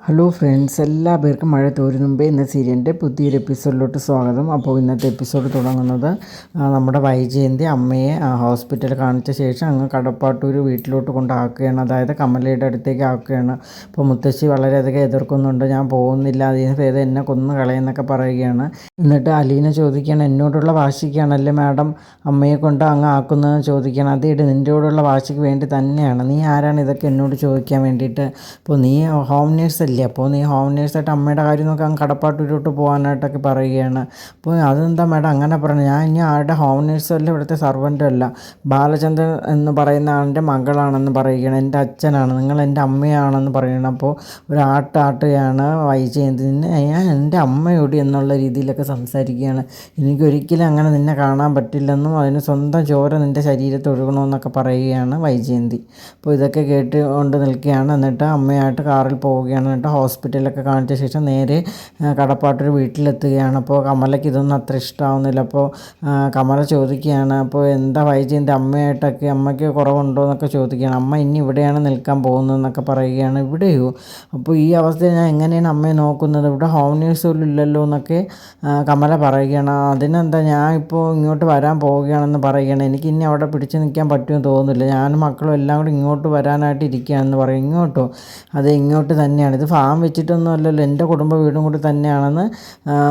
Hello friends, എല്ലാ പേർക്കും മഴ തോരും മുമ്പേ എന്ന സീരിയലിൻ്റെ പുതിയൊരു എപ്പിസോഡിലോട്ട് സ്വാഗതം. അപ്പോൾ ഇന്നത്തെ എപ്പിസോഡ് തുടങ്ങുന്നത് നമ്മുടെ വൈജയന്തി അമ്മയെ ഹോസ്പിറ്റലിൽ കാണിച്ച ശേഷം അങ്ങ് കടപ്പാട്ടൂർ വീട്ടിലോട്ട് കൊണ്ടാക്കുകയാണ്. അതായത് കമലയുടെ അടുത്തേക്ക് ആക്കുകയാണ്. അപ്പോൾ മുത്തശ്ശി വളരെയധികം എതിർക്കുന്നുണ്ട്. ഞാൻ പോകുന്നില്ല, അതിന് ഭേദം എന്നെ കൊന്നു കളയെന്നൊക്കെ പറയുകയാണ്. എന്നിട്ട് അലീന ചോദിക്കുകയാണ്, എന്നോടുള്ള വാശിക്കാണല്ലേ മാഡം അമ്മയെ കൊണ്ട് അങ്ങ് ആക്കുന്നതെന്ന് ചോദിക്കുകയാണ്. അതേട് നിൻ്റെയോടുള്ള വാശിക്ക് വേണ്ടി തന്നെയാണ്. നീ ആരാണ് ഇതൊക്കെ എന്നോട് ചോദിക്കാൻ വേണ്ടിയിട്ട്? അപ്പോൾ നീ ഹോം നേഴ്സ് അല്ലേ? അപ്പോൾ നീ ഹോം നേഴ്സായിട്ട് അമ്മയുടെ കാര്യം നോക്കി അങ്ങ് കടപ്പാട്ടൂരോട്ട് പോകാനായിട്ടൊക്കെ പറയുകയാണ്. അപ്പോൾ അതെന്താ മാഡം അങ്ങനെ പറഞ്ഞു? ഞാൻ ഇനി ആരുടെ ഹോം നേഴ്സല്ല, ഇവിടുത്തെ സർവൻറ്റും അല്ല. ബാലചന്ദ്രൻ എന്ന് പറയുന്ന ആളിൻ്റെ മകളാണെന്ന് പറയുകയാണ്. എൻ്റെ അച്ഛനാണ്, നിങ്ങൾ എൻ്റെ അമ്മയാണെന്ന് പറയുകയാണ്. അപ്പോൾ ഒരു ആട്ടുകയാണ് വൈജയന്തിന്. ഞാൻ എൻ്റെ അമ്മയോട് എന്നുള്ള രീതിയിലൊക്കെ സംസാരിക്കുകയാണ്. എനിക്കൊരിക്കലും അങ്ങനെ നിന്നെ കാണാൻ പറ്റില്ലെന്നും അതിന് സ്വന്തം ചോര നിൻ്റെ ശരീരത്തിൽ ഒഴുകണമെന്നൊക്കെ പറയുകയാണ് വൈജയന്തി. അപ്പോൾ ഇതൊക്കെ കേട്ടുകൊണ്ട് നിൽക്കുകയാണ്. എന്നിട്ട് അമ്മയായിട്ട് കാറിൽ പോവുകയാണ്. എന്നിട്ട് ഹോസ്പിറ്റലിലൊക്കെ കാണിച്ച ശേഷം നേരെ കടപ്പാട്ടൂർ വീട്ടിലെത്തുകയാണ്. അപ്പോൾ കമലയ്ക്ക് ഇതൊന്നും അത്ര ഇഷ്ടമാവുന്നില്ല. അപ്പോൾ കമല ചോദിക്കുകയാണ്, അപ്പോൾ എന്താ വൈജയന്തി അമ്മയായിട്ടൊക്കെ അമ്മയ്ക്ക് കുറവുണ്ടോ എന്നൊക്കെ ചോദിക്കുകയാണ്. അമ്മ ഇനി ഇവിടെയാണ് നിൽക്കാൻ പോകുന്നതെന്നൊക്കെ പറയുകയാണ്. ഇവിടെയോ? അപ്പോൾ ഈ അവസ്ഥയിൽ ഞാൻ എങ്ങനെയാണ് അമ്മയെ നോക്കുന്നത്? ഇവിടെ ഹോം നേഴ്സ് പോലും ഇല്ലല്ലോ എന്നൊക്കെ കമല പറയുകയാണ്. അതിനെന്താ, ഞാൻ ഇപ്പോൾ ഇങ്ങോട്ട് വരാൻ പോവുകയാണെന്ന് പറയുകയാണ്. എനിക്ക് ഇനി അവിടെ പിടിച്ച് നിൽക്കാൻ പറ്റുമെന്ന് തോന്നുന്നില്ല. ഞാനും മക്കളും എല്ലാം കൂടി ഇങ്ങോട്ട് വരാനായിട്ട് ഇരിക്കുകയാണെന്ന് പറയും. ഇങ്ങോട്ടോ? അതെ, ഇങ്ങോട്ട് തന്നെയാണ്. ഇത് ഫാം വെച്ചിട്ടൊന്നും അല്ലല്ലോ, എൻ്റെ കുടുംബ വീടും കൂടി തന്നെയാണെന്ന്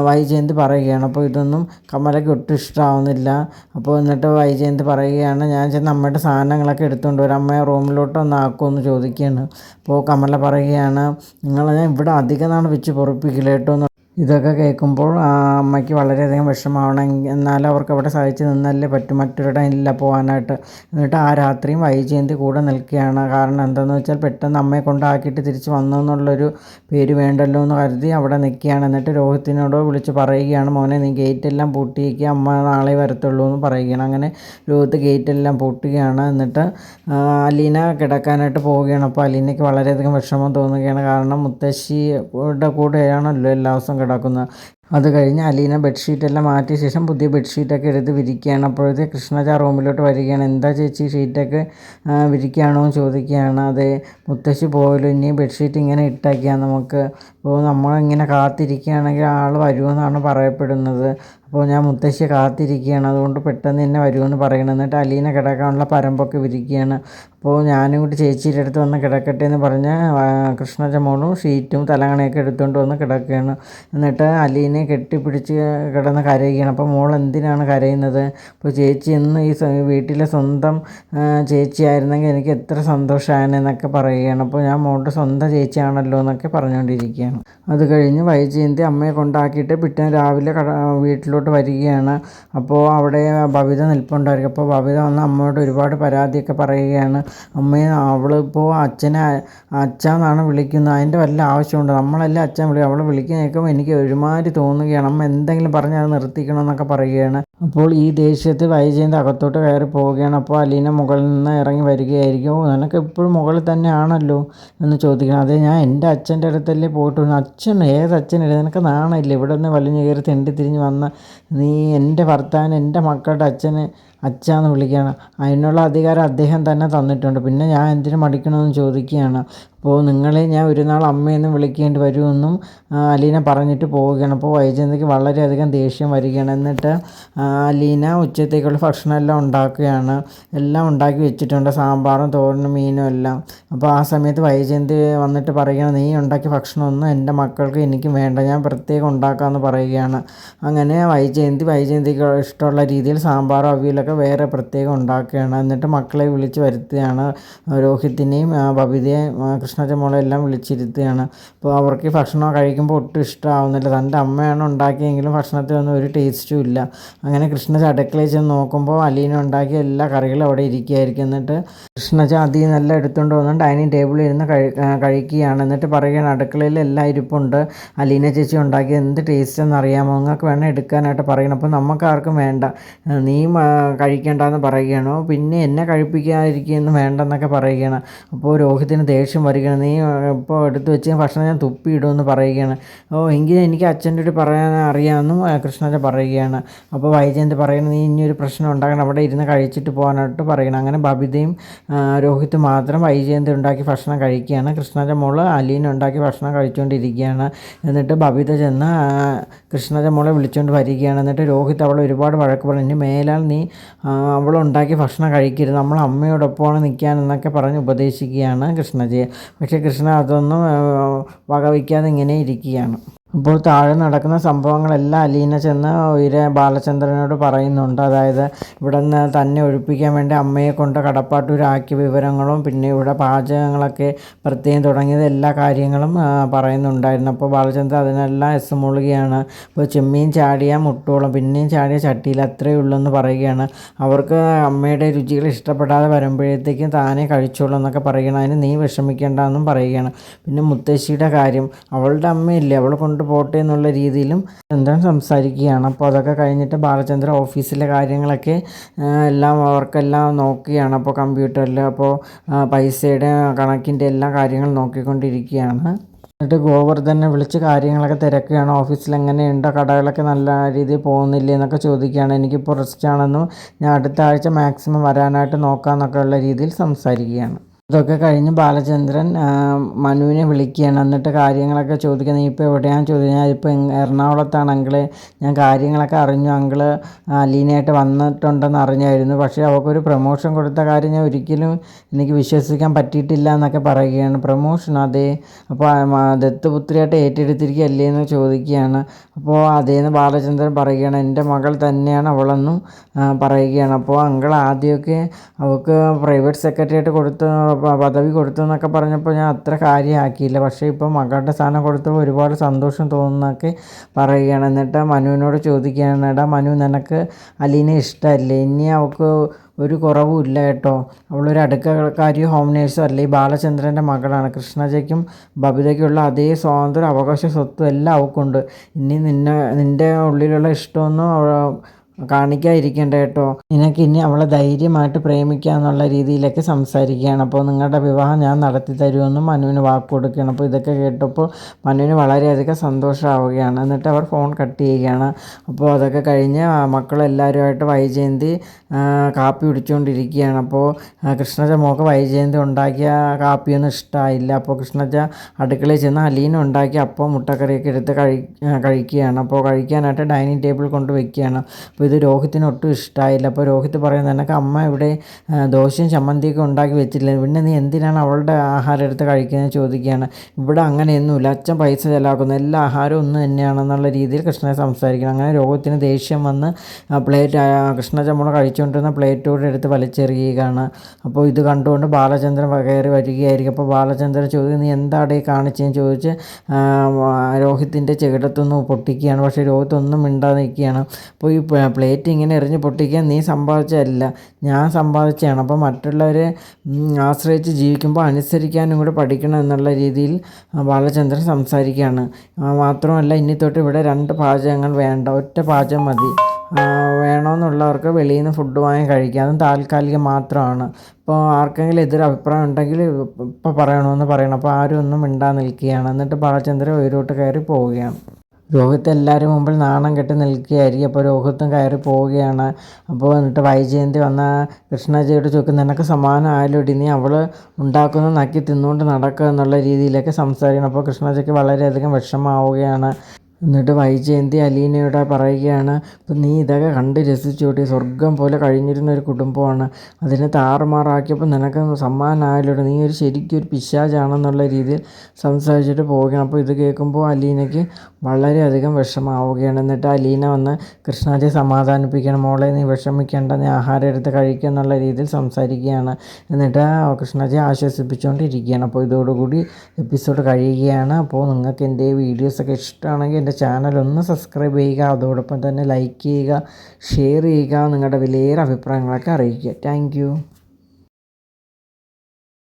വൈജയന്തി പറയുകയാണ്. അപ്പോൾ ഇതൊന്നും കമലയ്ക്ക് ഒട്ടും ഇഷ്ടമാവുന്നില്ല. അപ്പോൾ എന്നിട്ട് വൈജയന്തി പറയുകയാണ്, ഞാൻ ചെന്ന് അമ്മയുടെ സാധനങ്ങളൊക്കെ എടുത്തുകൊണ്ട് വരാം, അമ്മയെ റൂമിലോട്ട് ഒന്ന് ആക്കുമെന്ന് ചോദിക്കുകയാണ്. അപ്പോൾ കമല പറയുകയാണ്, ഞാൻ ഇവിടെ അധികം നാൾ വെച്ച് പൊറപ്പിക്കില്ല കേട്ടോ. ഇതൊക്കെ കേൾക്കുമ്പോൾ അമ്മയ്ക്ക് വളരെയധികം വിഷമമാണ്. എന്നാലും അവർക്ക് അവിടെ സഹിച്ച് നിന്നല്ലേ പറ്റും, മറ്റൊരിടം ഇല്ല പോകാനായിട്ട്. എന്നിട്ട് ആ രാത്രിയും വൈജയന്തി കൂടെ നിൽക്കുകയാണ്. കാരണം എന്താണെന്ന് വെച്ചാൽ പെട്ടെന്ന് അമ്മയെ കൊണ്ടാക്കിയിട്ട് തിരിച്ച് വന്നു എന്നുള്ളൊരു പേര് വേണ്ടല്ലോ എന്ന് കരുതി അവിടെ നിൽക്കുകയാണ്. എന്നിട്ട് രോഹിത്തിനോട് വിളിച്ച് പറയുകയാണ്, മോനെ നീ ഗേറ്റെല്ലാം പൂട്ടിയിരിക്കുക, അമ്മ നാളെ വരത്തുള്ളൂ എന്ന് പറയുകയാണ്. അങ്ങനെ രോഹിത്ത് ഗേറ്റെല്ലാം പൂട്ടുകയാണ്. എന്നിട്ട് അലീന കിടക്കാനായിട്ട് പോവുകയാണ്. അപ്പോൾ അലീനയ്ക്ക് വളരെയധികം വിഷമം തോന്നുകയാണ്. കാരണം മുത്തശ്ശിയുടെ കൂടെയാണല്ലോ എല്ലാ ദിവസവും കിടക്കുന്നത്. അത് കഴിഞ്ഞ് അലീന ബെഡ്ഷീറ്റെല്ലാം മാറ്റിയ ശേഷം പുതിയ ബെഡ്ഷീറ്റൊക്കെ എടുത്ത് വിരിക്കുകയാണ്. അപ്പോഴത്തെ കൃഷ്ണജ റൂമിലോട്ട് വരികയാണ്. എന്താ ചേച്ചി ഷീറ്റൊക്കെ വിരിക്കുകയാണോ എന്ന് ചോദിക്കുകയാണ്. അതെ, മുത്തശ്ശി പോയാലും ഇനി ബെഡ്ഷീറ്റ് ഇങ്ങനെ ഇട്ടേക്കാം നമുക്ക്. അപ്പോൾ നമ്മളിങ്ങനെ കാത്തിരിക്കുകയാണെങ്കിൽ ആൾ വരുമെന്നാണ് പറയപ്പെടുന്നത്. അപ്പോൾ ഞാൻ മുത്തശ്ശിയെ കാത്തിരിക്കുകയാണ്, അതുകൊണ്ട് പെട്ടെന്ന് തന്നെ വരുമെന്ന് പറയണം. എന്നിട്ട് അലീന കിടക്കാനുള്ള പരമ്പൊക്കെ വിരിക്കുകയാണ്. അപ്പോൾ ഞാനും കൂടി ചേച്ചിയുടെ അടുത്ത് വന്ന് കിടക്കട്ടെ എന്ന് പറഞ്ഞ് കൃഷ്ണജ മോളും ഷീറ്റും തലങ്ങണയൊക്കെ എടുത്തുകൊണ്ട് വന്ന് കിടക്കുകയാണ്. എന്നിട്ട് അലീനെ കെട്ടിപ്പിടിച്ച് കിടന്ന് കരയുകയാണ്. അപ്പോൾ മോൾ എന്തിനാണ് കരയുന്നത്? അപ്പോൾ ചേച്ചി എന്ന് ഈ വീട്ടിലെ സ്വന്തം ചേച്ചിയായിരുന്നെങ്കിൽ എനിക്ക് എത്ര സന്തോഷമായിരുന്നു എന്നൊക്കെ പറയുകയാണ്. അപ്പോൾ ഞാൻ മോളുടെ സ്വന്തം ചേച്ചിയാണല്ലോ എന്നൊക്കെ പറഞ്ഞുകൊണ്ടിരിക്കുകയാണ്. അത് കഴിഞ്ഞ് വൈജയന്തി അമ്മയെ കൊണ്ടാക്കിയിട്ട് പിറ്റേന്ന് രാവിലെ വീട്ടിലോട്ട് വരികയാണ്. അപ്പോൾ അവിടെ ഭവിത നിൽപ്പുണ്ടായിരിക്കും. അപ്പോൾ ഭവിത വന്ന് അമ്മയോട് ഒരുപാട് പരാതിയൊക്കെ പറയുകയാണ്. അമ്മയെ അവളിപ്പോൾ അച്ഛനെ അച്ഛനാണ് വിളിക്കുന്നത്, അതിൻ്റെ വല്ല ആവശ്യമുണ്ട്? നമ്മളല്ലേ അച്ഛൻ വിളിക്കും, അവൾ വിളിക്കാൻ കേൾക്കുമ്പോൾ എനിക്ക് ഒരുമാതിരി തോന്നുകയാണ്. അമ്മ എന്തെങ്കിലും പറഞ്ഞ് അത് നിർത്തിക്കണം എന്നൊക്കെ പറയുകയാണ്. അപ്പോൾ ഈ ദേഷ്യത്തിൽ വൈജയന്തി അകത്തോട്ട് കയറി പോവുകയാണ്. അപ്പോൾ അലീന മുകളിൽ നിന്ന് ഇറങ്ങി വരികയായിരിക്കും. നിനക്ക് എപ്പോഴും മുകളിൽ തന്നെയാണല്ലോ എന്ന് ചോദിക്കണം. അതേ, ഞാൻ എൻ്റെ അച്ഛൻ്റെ അടുത്തല്ലേ പോയിട്ട് വന്നു. അച്ഛൻ ഏതച്ഛനില്ല, നിനക്ക് നാണമില്ല? ഇവിടെ നിന്ന് വലിഞ്ഞ് കയറി തെണ്ടി തിരിഞ്ഞ് വന്ന നീ എൻ്റെ ഭർത്താവിന് എൻ്റെ മക്കളുടെ അച്ഛനെ അച്ഛാന്ന് വിളിക്കുകയാണ്. അതിനുള്ള അധികാരം അദ്ദേഹം തന്നെ തന്നിട്ടുണ്ട്. പിന്നെ ഞാൻ എന്തിനു മടിക്കണമെന്ന് ചോദിക്കുകയാണ്. അപ്പോൾ നിങ്ങളെ ഞാൻ ഒരു നാൾ അമ്മയെന്ന് വിളിക്കേണ്ടി വരുമെന്നും അലീന പറഞ്ഞിട്ട് പോവുകയാണ്. അപ്പോൾ വൈജയന്തിക്ക് വളരെയധികം ദേഷ്യം വരികയാണ്. എന്നിട്ട് അലീന ഉച്ചത്തേക്കുള്ള ഭക്ഷണമെല്ലാം ഉണ്ടാക്കുകയാണ്. എല്ലാം ഉണ്ടാക്കി വെച്ചിട്ടുണ്ട്, സാമ്പാറും തോരനും മീനും എല്ലാം. അപ്പോൾ ആ സമയത്ത് വൈജയന്തി വന്നിട്ട് പറയുകയാണ്, നീ ഉണ്ടാക്കിയ ഭക്ഷണമൊന്നും എൻ്റെ മക്കൾക്ക് എനിക്കും വേണ്ട, ഞാൻ പ്രത്യേകം ഉണ്ടാക്കാമെന്ന് പറയുകയാണ്. അങ്ങനെ വൈജയന്തിക്ക് ഇഷ്ടമുള്ള രീതിയിൽ സാമ്പാറും അവിയലൊക്കെ വേറെ പ്രത്യേകം ഉണ്ടാക്കുകയാണ്. എന്നിട്ട് മക്കളെ വിളിച്ച് വരുത്തുകയാണ്. രോഹിത്തിനെയും ബബിതയെയും കൃഷ്ണജ മോളെ എല്ലാം വിളിച്ചിരുത്തുകയാണ്. അപ്പോൾ അവർക്ക് ഭക്ഷണം കഴിക്കുമ്പോൾ ഒട്ടും ഇഷ്ടമാവുന്നില്ല. തൻ്റെ അമ്മയാണ് ഉണ്ടാക്കിയെങ്കിലും ഭക്ഷണത്തിനൊന്നും ഒരു ടേസ്റ്റും ഇല്ല. അങ്ങനെ കൃഷ്ണജ അടുക്കളയിൽ ചെന്ന് നോക്കുമ്പോൾ അലീന ഉണ്ടാക്കിയ എല്ലാ കറികളും അവിടെ ഇരിക്കുകയായിരിക്കും. എന്നിട്ട് കൃഷ്ണജ അതിൽ നിന്നെല്ലാം എടുത്തുകൊണ്ട് വന്ന് ഡൈനിങ് ടേബിളിൽ ഇരുന്ന് കഴിക്കുകയാണ്. എന്നിട്ട് പറയുകയാണ്, അടുക്കളയിൽ എല്ലാം ഇരിപ്പുണ്ട്, അലീന ചേച്ചി ഉണ്ടാക്കിയത് എന്ത് ടേസ്റ്റ് എന്നറിയാമോ, നിങ്ങൾക്ക് വേണം എടുക്കാനായിട്ട് പറയണം. അപ്പോൾ നമുക്ക് ആർക്കും വേണ്ട, നീ കഴിക്കേണ്ടെന്ന് പറയുകയാണോ, പിന്നെ എന്നെ കഴിപ്പിക്കാതിരിക്കുകയെന്ന് വേണ്ടെന്നൊക്കെ പറയുകയാണ്. അപ്പോൾ രോഹിത്തിന് ദേഷ്യം വരികയാണ്. നീ ഇപ്പോൾ എടുത്ത് വെച്ച് ഭക്ഷണം ഞാൻ തുപ്പിയിടുമെന്ന് പറയുകയാണ്. എങ്കിൽ എനിക്ക് അച്ഛൻ്റെ അടുത്ത് പറയാൻ അറിയാമെന്നും കൃഷ്ണജ പറയുകയാണ്. അപ്പോൾ വൈജയന്തി പറയുന്നത് നീ ഇനിയൊരു പ്രശ്നം ഉണ്ടാക്കണം, അവിടെ ഇരുന്ന് കഴിച്ചിട്ട് പോകാനായിട്ട് പറയണം. അങ്ങനെ ബബിതയും രോഹിത്തും മാത്രം വൈജയന്തി ഉണ്ടാക്കി ഭക്ഷണം കഴിക്കുകയാണ്. കൃഷ്ണജ മോള് അലീന ഉണ്ടാക്കി ഭക്ഷണം കഴിച്ചുകൊണ്ടിരിക്കുകയാണ്. എന്നിട്ട് ബബിത ചെന്ന് കൃഷ്ണജ മോളെ വിളിച്ചുകൊണ്ട് വരികയാണ്. എന്നിട്ട് രോഹിത്ത് അവളെ ഒരുപാട് വഴക്ക് പറഞ്ഞു, ഇനി മേലാൽ നീ അവളുണ്ടാക്കി ഭക്ഷണം കഴിക്കരുത്, നമ്മൾ അമ്മയോടൊപ്പമാണ് നിൽക്കാനെന്നൊക്കെ പറഞ്ഞ് ഉപദേശിക്കുകയാണ് കൃഷ്ണജയെ. പക്ഷേ കൃഷ്ണ അതൊന്നും വകവയ്ക്കാതെ ഇങ്ങനെ ഇരിക്കുകയാണ്. അപ്പോൾ താഴെ നടക്കുന്ന സംഭവങ്ങളെല്ലാം അലീന ചെന്ന് ബാലചന്ദ്രനോട് പറയുന്നുണ്ട്. അതായത് ഇവിടെ നിന്ന് തന്നെ ഒഴിപ്പിക്കാൻ വേണ്ടി അമ്മയെ കൊണ്ട് കടപ്പാട്ടൂരാക്കിയ വിവരങ്ങളും പിന്നെ ഇവിടെ പാചകങ്ങളൊക്കെ പ്രത്യേകം തുടങ്ങിയത് എല്ലാ കാര്യങ്ങളും പറയുന്നുണ്ടായിരുന്നു. അപ്പോൾ ബാലചന്ദ്രൻ അതിനെല്ലാം എസ് മൂളുകയാണ്. ഇപ്പോൾ ചെമ്മീൻ ചാടിയ മുട്ടോളം പിന്നെയും ചാടിയ ചട്ടിയിൽ അത്രയേ ഉള്ളൂ എന്ന് പറയുകയാണ്. അവർക്ക് അമ്മയുടെ രുചികൾ ഇഷ്ടപ്പെടാതെ വരുമ്പോഴത്തേക്കും താനേ കഴിച്ചോളൂ എന്നൊക്കെ പറയുകയാണ്. അതിന് നീ വിഷമിക്കേണ്ട എന്നും പറയുകയാണ്. പിന്നെ മുത്തശ്ശിയുടെ കാര്യം, അവളുടെ അമ്മയില്ലേ, അവൾ പോട്ടെ എന്നുള്ള രീതിയിലും ചന്ദ്രൻ സംസാരിക്കുകയാണ്. അപ്പോൾ അതൊക്കെ കഴിഞ്ഞിട്ട് ബാലചന്ദ്രൻ ഓഫീസിലെ കാര്യങ്ങളൊക്കെ അവർക്കെല്ലാം നോക്കുകയാണ്. അപ്പോൾ കമ്പ്യൂട്ടറിൽ അപ്പോൾ പൈസയുടെ കണക്കിൻ്റെ എല്ലാ കാര്യങ്ങളും നോക്കിക്കൊണ്ടിരിക്കുകയാണ്. എന്നിട്ട് ഗോവർദ്ധനെ വിളിച്ച് കാര്യങ്ങളൊക്കെ തിരക്കുകയാണ്. ഓഫീസിൽ എങ്ങനെയുണ്ടോ, കടകളൊക്കെ നല്ല രീതിയിൽ പോകുന്നില്ലേ എന്നൊക്കെ ചോദിക്കുകയാണ്. എനിക്കിപ്പോൾ റെസ്റ്റ് ആണെന്നും ഞാൻ അടുത്ത ആഴ്ച മാക്സിമം വരാനായിട്ട് നോക്കാമെന്നൊക്കെ ഉള്ള രീതിയിൽ സംസാരിക്കുകയാണ്. ഇതൊക്കെ കഴിഞ്ഞ് ബാലചന്ദ്രൻ മനുവിനെ വിളിക്കുകയാണ്. എന്നിട്ട് കാര്യങ്ങളൊക്കെ ചോദിക്കുക, നീ ഇപ്പോൾ എവിടെയാണെന്ന് ചോദിച്ചാൽ ഞാൻ ഇപ്പോൾ എറണാകുളത്താണ് അങ്കിളെ, ഞാൻ കാര്യങ്ങളൊക്കെ അറിഞ്ഞു, അങ്കിള് അലീനയായിട്ട് വന്നിട്ടുണ്ടെന്ന് അറിഞ്ഞായിരുന്നു, പക്ഷേ അവൾക്കൊരു പ്രൊമോഷൻ കൊടുത്ത കാര്യം ഞാൻ ഒരിക്കലും എനിക്ക് വിശ്വസിക്കാൻ പറ്റിയിട്ടില്ല എന്നൊക്കെ പറയുകയാണ്. പ്രൊമോഷൻ അതേ, അപ്പോൾ ദത്തുപുത്രിയായിട്ട് ഏറ്റെടുത്തിരിക്കുകയല്ലേ എന്ന് ചോദിക്കുകയാണ്. അപ്പോൾ അതേന്ന് ബാലചന്ദ്രൻ പറയുകയാണ്, എൻ്റെ മകൾ തന്നെയാണ് അവളെന്നും പറയുകയാണ്. അപ്പോൾ അങ്കിൾ ആദ്യമൊക്കെ അവൾക്ക് പ്രൈവറ്റ് സെക്രട്ടറി ആയിട്ട് പദവി കൊടുത്തു എന്നൊക്കെ പറഞ്ഞപ്പോൾ ഞാൻ അത്ര കാര്യമാക്കിയില്ല, പക്ഷേ ഇപ്പോൾ മകളുടെ സ്ഥാനം കൊടുത്തപ്പോൾ ഒരുപാട് സന്തോഷം തോന്നുന്നൊക്കെ പറയുകയാണ്. എന്നിട്ട് മനുവിനോട് ചോദിക്കുകയാണ്, എടാ മനു, നിനക്ക് അലീനെ ഇഷ്ടമല്ലേ, ഇനി അവൾക്ക് ഒരു കുറവും ഇല്ല കേട്ടോ, അവളൊരു അടുക്കളക്കാരിയോ ഹോം നേഴ്സോ അല്ലേ, ഈ ബാലചന്ദ്രൻ്റെ മകളാണ്, കൃഷ്ണജയ്ക്കും ബബിതയ്ക്കുള്ള അതേ സ്വാതന്ത്ര്യ അവകാശ സ്വത്തും എല്ലാം അവൾക്കുണ്ട്, ഇനി നിൻ്റെ ഉള്ളിലുള്ള ഇഷ്ടമൊന്നും കാണിക്കാതിരിക്കേണ്ട കേട്ടോ, നിനക്ക് ഇനി അവളെ ധൈര്യമായിട്ട് പ്രേമിക്കുക എന്നുള്ള രീതിയിലൊക്കെ സംസാരിക്കുകയാണ്. അപ്പോൾ നിങ്ങളുടെ വിവാഹം ഞാൻ നടത്തി തരുമെന്നും മനുവിന് വാക്ക് കൊടുക്കുകയാണ്. അപ്പോൾ ഇതൊക്കെ കേട്ടപ്പോൾ മനുവിന് വളരെയധികം സന്തോഷമാവുകയാണ്. എന്നിട്ട് അവർ ഫോൺ കട്ട് ചെയ്യുകയാണ്. അപ്പോൾ അതൊക്കെ കഴിഞ്ഞ് മക്കളെല്ലാവരുമായിട്ട് വൈജയന്തി കാപ്പി കുടിച്ചുകൊണ്ടിരിക്കുകയാണ്. അപ്പോൾ കൃഷ്ണജ മോൾക്ക് വൈജയന്തി ഉണ്ടാക്കിയ കാപ്പിയൊന്നും ഇഷ്ടമായില്ല. അപ്പോൾ കൃഷ്ണജ അടുക്കളയിൽ ചെന്ന് അലീന ഉണ്ടാക്കിയ അപ്പം മുട്ടക്കറിയൊക്കെ എടുത്ത് കഴിക്കുകയാണ്. അപ്പോൾ കഴിക്കാനായിട്ട് ഡൈനിങ് ടേബിൾ കൊണ്ട് വയ്ക്കുകയാണ്. അപ്പോൾ ഇത് രോഹിത്തിന് ഒട്ടും ഇഷ്ടമായില്ല. അപ്പോൾ രോഹിത്ത് പറയുന്നത്, നിനക്ക് അമ്മ ഇവിടെ ദോശയും ചമ്മന്തിയൊക്കെ ഉണ്ടാക്കി വെച്ചിട്ടില്ല, പിന്നെ നീ എന്തിനാണ് അവളുടെ ആഹാരം എടുത്ത് കഴിക്കുന്നത് ചോദിക്കുകയാണ്. ഇവിടെ അങ്ങനെയൊന്നുമില്ല, അച്ഛൻ പൈസ ചിലവാക്കുന്നു, എല്ലാ ആഹാരവും ഒന്ന് തന്നെയാണെന്നുള്ള രീതിയിൽ കൃഷ്ണനെ സംസാരിക്കണം. അങ്ങനെ രോഹിത്തിന് ദേഷ്യം വന്ന് കൃഷ്ണചമ്മള കഴിച്ചുകൊണ്ടിരുന്ന പ്ലേറ്റോടെ എടുത്ത് വലിച്ചെറിയുകയാണ്. അപ്പോൾ ഇത് കണ്ടുകൊണ്ട് ബാലചന്ദ്രൻ കയറി വരികയായിരിക്കും. അപ്പോൾ ബാലചന്ദ്രൻ ചോദിക്കും, നീ എന്താണ് ഈ കാണിച്ചതെന്ന് ചോദിച്ച് രോഹിത്തിൻ്റെ ചെകിടത്തൊന്ന് പൊട്ടിക്കുകയാണ്. പക്ഷേ രോഹിത്ത് ഒന്നും മിണ്ടാതെ നിൽക്കുകയാണ്. അപ്പോൾ ഈ പ്ലേറ്റ് ഇങ്ങനെ എറിഞ്ഞ് പൊട്ടിക്കാൻ നീ സമ്പാദിച്ചതല്ല, ഞാൻ സമ്പാദിച്ചതാണ്, അപ്പോൾ മറ്റുള്ളവരെ ആശ്രയിച്ച് ജീവിക്കുമ്പോൾ അനുസരിക്കാനും കൂടെ പഠിക്കണം എന്നുള്ള രീതിയിൽ ബാലചന്ദ്രൻ സംസാരിക്കുകയാണ്. മാത്രമല്ല ഇനി തൊട്ട് ഇവിടെ 2 പാചകങ്ങൾ വേണ്ട, ഒറ്റ പാചകം മതി, വേണമെന്നുള്ളവർക്ക് വെളിയിൽ നിന്ന് ഫുഡ് വാങ്ങി കഴിക്കാം, അതും താൽക്കാലികം മാത്രമാണ്. ഇപ്പോൾ ആർക്കെങ്കിലും എതിരഭിപ്രായം ഉണ്ടെങ്കിൽ ഇപ്പോൾ പറയണമെന്ന് പറയണം. അപ്പോൾ ആരും ഒന്നും മിണ്ടാതെ നിൽക്കുകയാണ്. എന്നിട്ട് ബാലചന്ദ്രൻ ഉയരോട്ട് കയറി പോവുകയാണ്. രോഹിത്ത് എല്ലാവരും മുമ്പിൽ നാണം കെട്ടി നിൽക്കുകയായിരിക്കും. അപ്പോൾ രോഹിത്തും കയറി പോവുകയാണ്. അപ്പോൾ എന്നിട്ട് വൈജയന്തി വന്ന കൃഷ്ണജയോട് ചോദിക്കും, നിനക്ക് സമാനമായാലും ഇടി, നീ അവൾ ഉണ്ടാക്കുന്ന നക്കി തിന്നുകൊണ്ട് നടക്കുക എന്നുള്ള രീതിയിലൊക്കെ സംസാരിക്കണം. അപ്പോൾ കൃഷ്ണജയ്ക്ക് വളരെയധികം വിഷമമാവുകയാണ്. എന്നിട്ട് വൈജയന്തി അലീനയോട് പറയുകയാണ്, ഇപ്പം നീ ഇതൊക്കെ കണ്ട് രസിച്ചോട്ടി, സ്വർഗം പോലെ കഴിഞ്ഞിരുന്ന ഒരു കുടുംബമാണ്, അതിനെ താറുമാറാക്കിയപ്പോൾ നിനക്ക് സമ്മാനമായാലോ, നീ ശരിക്കും ഒരു പിശാചാണെന്നുള്ള രീതിയിൽ സംസാരിച്ചിട്ട് പോവുകയാണ്. അപ്പോൾ ഇത് കേൾക്കുമ്പോൾ അലീനയ്ക്ക് വളരെയധികം വിഷമമാവുകയാണ്. എന്നിട്ട് അലീന വന്ന് കൃഷ്ണജയെ സമാധാനിപ്പിക്കണം, മോളെ നീ വിഷമിക്കേണ്ട, നീ ആഹാരം എടുത്ത് കഴിക്കുക എന്നുള്ള രീതിയിൽ സംസാരിക്കുകയാണ്. എന്നിട്ട് കൃഷ്ണജയെ ആശ്വസിപ്പിച്ചുകൊണ്ടിരിക്കുകയാണ്. അപ്പോൾ ഇതോടുകൂടി എപ്പിസോഡ് കഴിയുകയാണ്. അപ്പോൾ നിങ്ങൾക്ക് എൻ്റെ വീഡിയോസൊക്കെ ഇഷ്ടമാണെങ്കിൽ എൻ്റെ ചാനൽ ഒന്ന് സബ്സ്ക്രൈബ് ചെയ്യുക, അതോടൊപ്പം തന്നെ ലൈക്ക് ചെയ്യുക, ഷെയർ ചെയ്യുക, നിങ്ങളുടെ വിലയേറെ അഭിപ്രായങ്ങളൊക്കെ അറിയിക്കുക. താങ്ക്